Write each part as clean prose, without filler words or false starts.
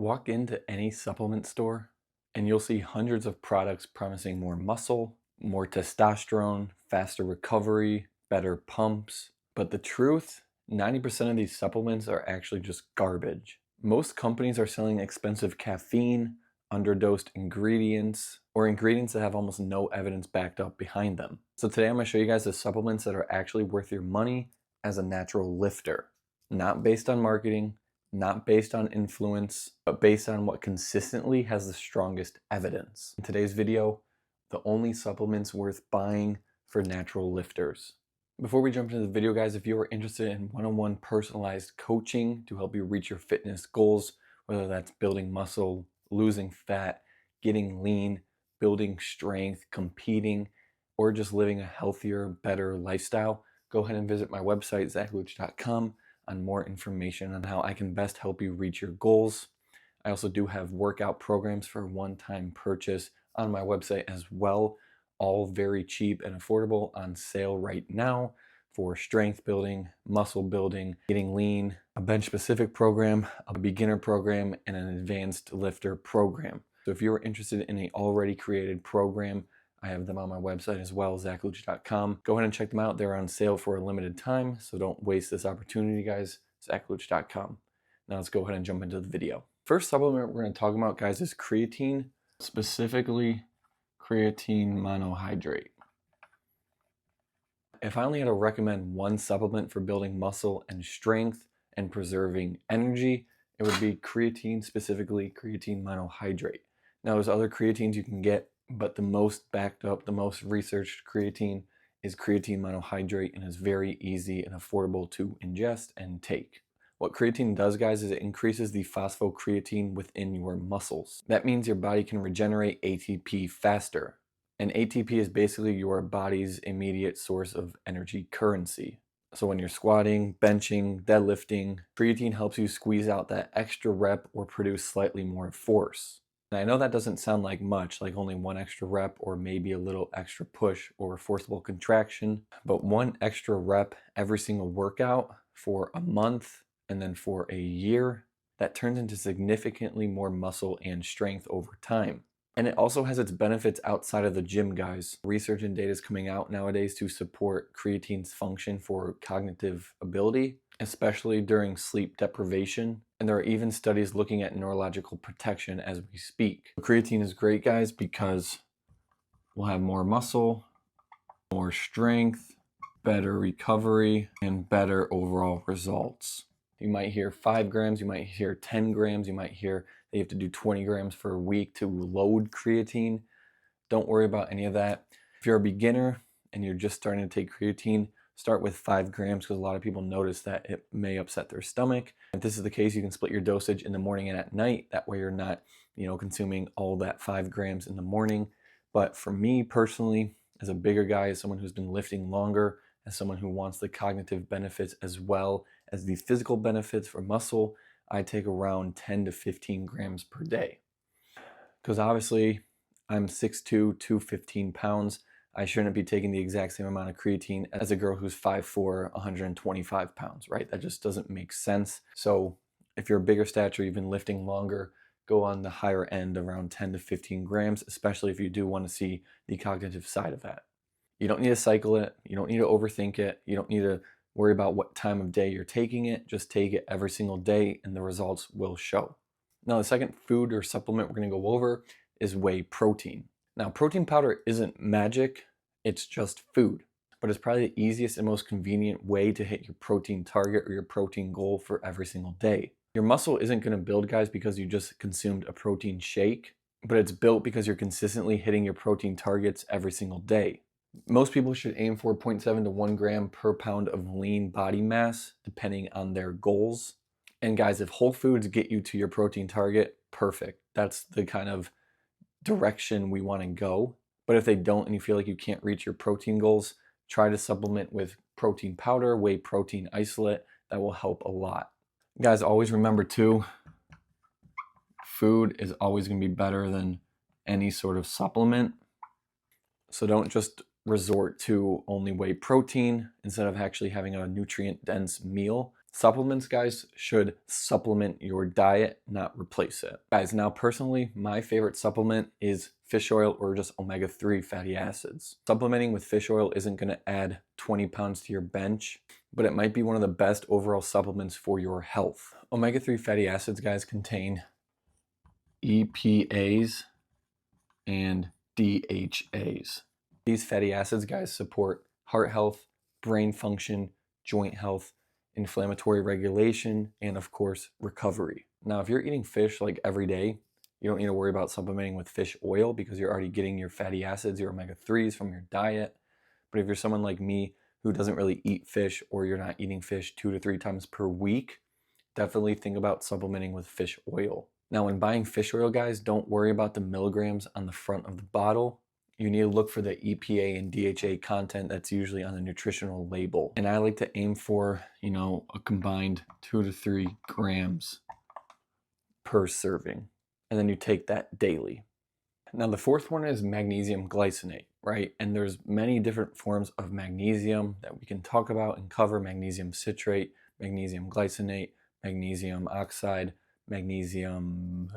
Walk into any supplement store and you'll see hundreds of products promising more muscle, more testosterone, faster recovery, better pumps. But the truth, 90% of these supplements are actually just garbage. Most companies are selling expensive caffeine, underdosed ingredients, or ingredients that have almost no evidence backed up behind them. So today I'm going to show you guys the supplements that are actually worth your money as a natural lifter. Not based on marketing, not based on influence, but based on what consistently has the strongest evidence. In today's video, the only supplements worth buying for natural lifters. Before we jump into the video, guys, if you are interested in one-on-one personalized coaching to help you reach your fitness goals, whether that's building muscle, losing fat, getting lean, building strength, competing, or just living a healthier, better lifestyle, go ahead and visit my website, zachluchh.com, on more information on how I can best help you reach your goals. I also do have workout programs for one-time purchase on my website as well, all very cheap and affordable, on sale right now for strength building, muscle building, getting lean, a bench specific program, a beginner program, and an advanced lifter program. So if you're interested in an already created program, I have them on my website as well, zachluchh.com. Go ahead and check them out. They're on sale for a limited time, so don't waste this opportunity, guys. Zachluchh.com. Now let's go ahead and jump into the video. First supplement we're going to talk about, guys, is creatine, specifically creatine monohydrate. If I only had to recommend one supplement for building muscle and strength and preserving energy, it would be creatine, specifically creatine monohydrate. Now there's other creatines you can get, but the most backed up, the most researched creatine is creatine monohydrate, and is very easy and affordable to ingest and take. What creatine does, guys, is it increases the phosphocreatine within your muscles. That means your body can regenerate ATP faster. And ATP is basically your body's immediate source of energy currency. So when you're squatting, benching, deadlifting, creatine helps you squeeze out that extra rep or produce slightly more force. And I know that doesn't sound like much, like only one extra rep or maybe a little extra push or forcible contraction, but one extra rep every single workout for a month and then for a year, that turns into significantly more muscle and strength over time. And it also has its benefits outside of the gym, guys. Research and data is coming out nowadays to support creatine's function for cognitive ability, especially during sleep deprivation. And there are even studies looking at neurological protection as we speak. Creatine is great, guys, because we'll have more muscle, more strength, better recovery, and better overall results. You might hear 5 grams, you might hear 10 grams, you might hear that you have to do 20 grams for a week to load creatine. Don't worry about any of that. If you're a beginner and you're just starting to take creatine, start with 5 grams because a lot of people notice that it may upset their stomach. If this is the case, you can split your dosage in the morning and at night. That way you're not, consuming all that 5 grams in the morning. But for me personally, as a bigger guy, as someone who's been lifting longer, as someone who wants the cognitive benefits as well as the physical benefits for muscle, I take around 10 to 15 grams per day. Because obviously I'm 6'2", 215 pounds. I shouldn't be taking the exact same amount of creatine as a girl who's 5'4", 125 pounds, right? That just doesn't make sense. So if you're a bigger stature, you've been lifting longer, go on the higher end, around 10 to 15 grams, especially if you do want to see the cognitive side of that. You don't need to cycle it. You don't need to overthink it. You don't need to worry about what time of day you're taking it. Just take it every single day and the results will show. Now, the second food or supplement we're going to go over is whey protein. Now, protein powder isn't magic. It's just food, but it's probably the easiest and most convenient way to hit your protein target or your protein goal for every single day. Your muscle isn't going to build, guys, because you just consumed a protein shake, but it's built because you're consistently hitting your protein targets every single day. Most people should aim for 0.7 to 1 gram per pound of lean body mass, depending on their goals. And guys, if whole foods get you to your protein target, perfect. That's the kind of direction we want to go. But if they don't and you feel like you can't reach your protein goals, try to supplement with protein powder, whey protein isolate. That will help a lot. Guys, always remember too, food is always going to be better than any sort of supplement. So don't just resort to only whey protein instead of actually having a nutrient dense meal. Supplements, guys, should supplement your diet, not replace it. Guys, now personally, my favorite supplement is fish oil or just omega-3 fatty acids. Supplementing with fish oil isn't going to add 20 pounds to your bench, but it might be one of the best overall supplements for your health. Omega-3 fatty acids, guys, contain EPAs and DHAs. These fatty acids, guys, support heart health, brain function, joint health, inflammatory regulation, and of course, recovery. Now, if you're eating fish like every day, you don't need to worry about supplementing with fish oil because you're already getting your fatty acids, your omega-3s from your diet. But if you're someone like me who doesn't really eat fish, or you're not eating fish 2 to 3 times per week, definitely think about supplementing with fish oil. Now, when buying fish oil, guys, don't worry about the milligrams on the front of the bottle. You need to look for the EPA and DHA content that's usually on the nutritional label. And I like to aim for, a combined 2 to 3 grams per serving. And then you take that daily. Now, the fourth one is magnesium glycinate, right? And there's many different forms of magnesium that we can talk about and cover: magnesium citrate, magnesium glycinate, magnesium oxide, magnesium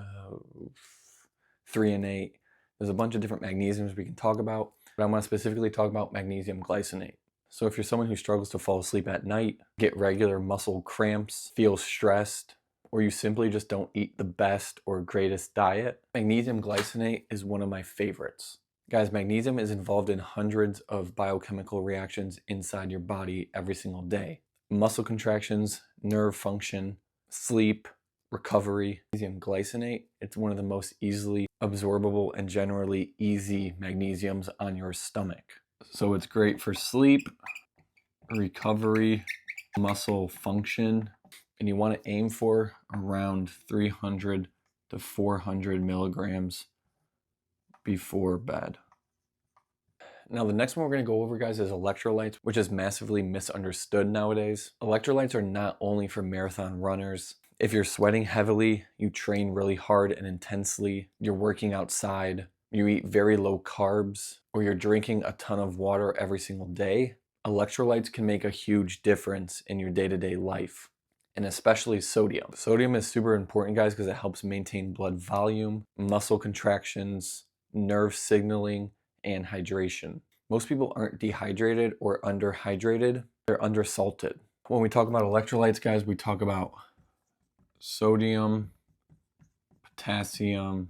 threonate. There's a bunch of different magnesiums we can talk about, but I want to specifically talk about magnesium glycinate. So if you're someone who struggles to fall asleep at night, get regular muscle cramps, feel stressed, or you simply just don't eat the best or greatest diet, magnesium glycinate is one of my favorites. Guys, magnesium is involved in hundreds of biochemical reactions inside your body every single day. Muscle contractions, nerve function, sleep, recovery. Magnesium glycinate, it's one of the most easily absorbable and generally easy magnesiums on your stomach. So it's great for sleep, recovery, muscle function, and you want to aim for around 300 to 400 milligrams before bed. Now, the next one we're going to go over, guys, is electrolytes, which is massively misunderstood nowadays. Electrolytes are not only for marathon runners. If you're sweating heavily, you train really hard and intensely, you're working outside, you eat very low carbs, or you're drinking a ton of water every single day, electrolytes can make a huge difference in your day-to-day life, and especially sodium. Sodium is super important, guys, because it helps maintain blood volume, muscle contractions, nerve signaling, and hydration. Most people aren't dehydrated or underhydrated, they're undersalted. When we talk about electrolytes, guys, we talk about sodium, potassium,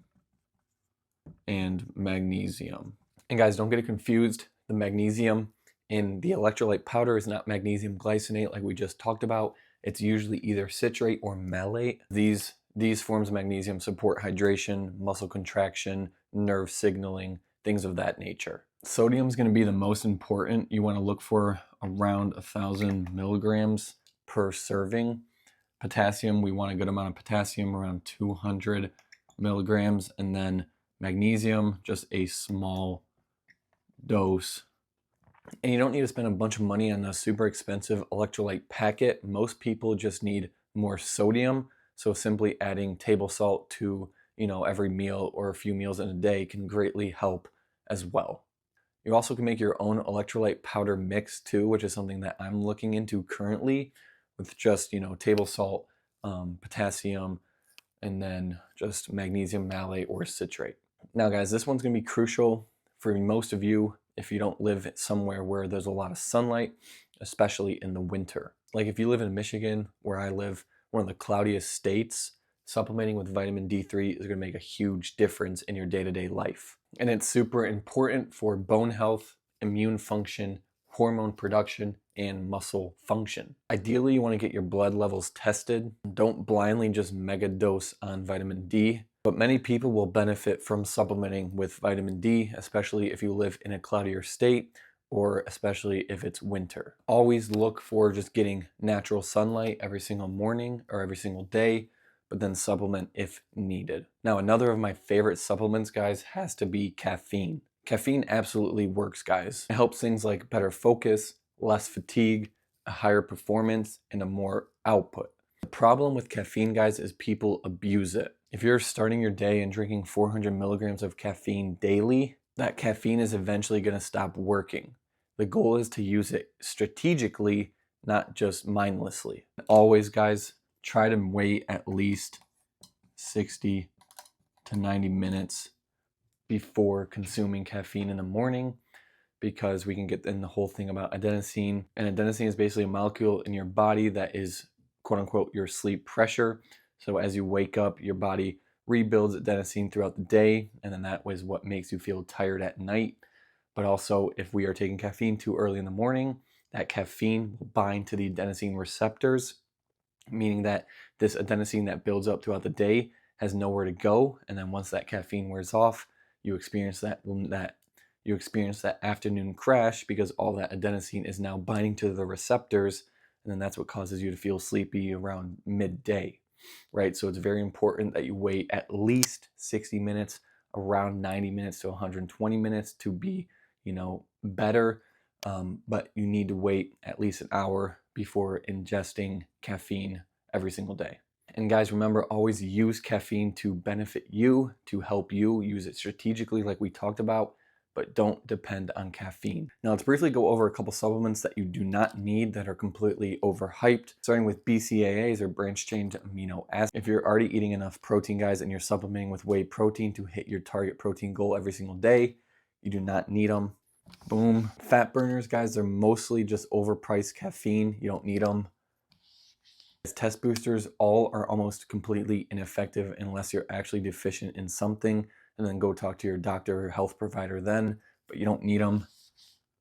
and magnesium. And guys, don't get it confused. The magnesium in the electrolyte powder is not magnesium glycinate like we just talked about. It's usually either citrate or malate. These forms of magnesium support hydration, muscle contraction, nerve signaling, things of that nature. Sodium is going to be the most important. You want to look for around 1,000 milligrams per serving. Potassium, we want a good amount of potassium, around 200 milligrams. And then magnesium, just a small dose. And you don't need to spend a bunch of money on a super expensive electrolyte packet. Most people just need more sodium. So simply adding table salt to, every meal or a few meals in a day can greatly help as well. You also can make your own electrolyte powder mix too, which is something that I'm looking into currently, with just, table salt, potassium, and then just magnesium malate or citrate. Now, guys, this one's going to be crucial for most of you if you don't live somewhere where there's a lot of sunlight, especially in the winter. Like if you live in Michigan, where I live, one of the cloudiest states, supplementing with vitamin D3 is going to make a huge difference in your day-to-day life. And it's super important for bone health, immune function, hormone production, and muscle function. Ideally, you want to get your blood levels tested. Don't blindly just mega dose on vitamin D, but many people will benefit from supplementing with vitamin D, especially if you live in a cloudier state or especially if it's winter. Always look for just getting natural sunlight every single morning or every single day, but then supplement if needed. Now, another of my favorite supplements, guys, has to be caffeine. Caffeine absolutely works, guys. It helps things like better focus, less fatigue, a higher performance, and a more output. The problem with caffeine, guys, is people abuse it. If you're starting your day and drinking 400 milligrams of caffeine daily, that caffeine is eventually going to stop working. The goal is to use it strategically, not just mindlessly. Always, guys, try to wait at least 60 to 90 minutes before consuming caffeine in the morning, because we can get in the whole thing about adenosine. And adenosine is basically a molecule in your body that is, quote unquote, your sleep pressure. So as you wake up, your body rebuilds adenosine throughout the day, and then that was what makes you feel tired at night. But also, if we are taking caffeine too early in the morning, that caffeine will bind to the adenosine receptors, meaning that this adenosine that builds up throughout the day has nowhere to go. And then once that caffeine wears off, you experience that afternoon crash, because all that adenosine is now binding to the receptors, and then that's what causes you to feel sleepy around midday, right? So it's very important that you wait at least 60 minutes, around 90 minutes to 120 minutes to be, better. But you need to wait at least an hour before ingesting caffeine every single day. And guys, remember, always use caffeine to benefit you, to help you. Use it strategically like we talked about, but don't depend on caffeine. Now let's briefly go over a couple supplements that you do not need, that are completely overhyped, starting with BCAAs, or branched chain amino acids. If you're already eating enough protein, guys, and you're supplementing with whey protein to hit your target protein goal every single day, you do not need them. Boom. Fat burners, guys, they're mostly just overpriced caffeine. You don't need them. Test boosters, all are almost completely ineffective unless you're actually deficient in something, and then go talk to your doctor or health provider then, but you don't need them.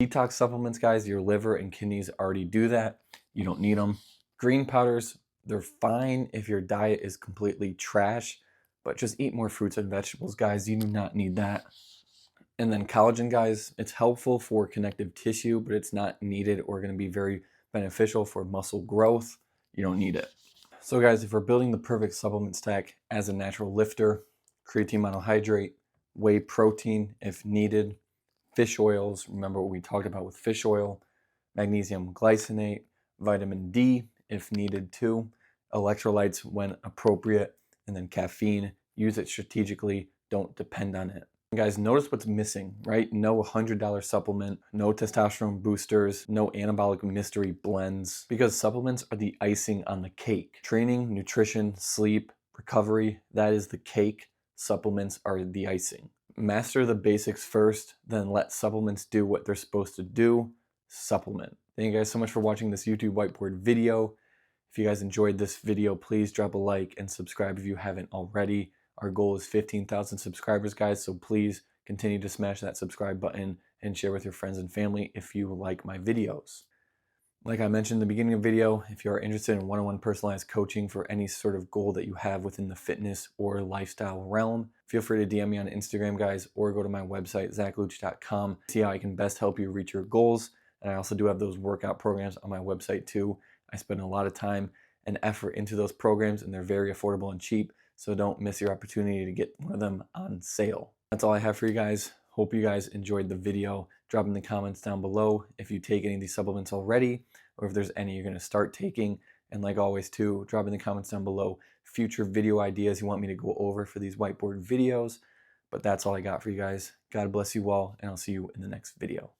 Detox supplements, guys, your liver and kidneys already do that. You don't need them. Green powders, they're fine if your diet is completely trash, but just eat more fruits and vegetables, guys. You do not need that. And then collagen, guys, it's helpful for connective tissue, but it's not needed or going to be very beneficial for muscle growth. You don't need it. So guys, if we're building the perfect supplement stack as a natural lifter, creatine monohydrate, whey protein if needed, fish oils, remember what we talked about with fish oil, magnesium glycinate, vitamin D if needed too, electrolytes when appropriate, and then caffeine. Use it strategically, don't depend on it. Guys, notice what's missing, right? No $100 supplement, no testosterone boosters, no anabolic mystery blends, because supplements are the icing on the cake. Training, nutrition, sleep, recovery, that is the cake. Supplements are the icing. Master the basics first, then let supplements do what they're supposed to do. Supplement. Thank you guys so much for watching this YouTube whiteboard video. If you guys enjoyed this video, please drop a like and subscribe if you haven't already. Our goal is 15,000 subscribers, guys, so please continue to smash that subscribe button and share with your friends and family if you like my videos. Like I mentioned in the beginning of the video, if you are interested in one-on-one personalized coaching for any sort of goal that you have within the fitness or lifestyle realm, feel free to DM me on Instagram, guys, or go to my website, zachluchh.com, see how I can best help you reach your goals. And I also do have those workout programs on my website too. I spend a lot of time and effort into those programs, and they're very affordable and cheap. So don't miss your opportunity to get one of them on sale. That's all I have for you guys. Hope you guys enjoyed the video. Drop in the comments down below if you take any of these supplements already, or if there's any you're going to start taking. And like always too, drop in the comments down below future video ideas you want me to go over for these whiteboard videos. But that's all I got for you guys. God bless you all, and I'll see you in the next video.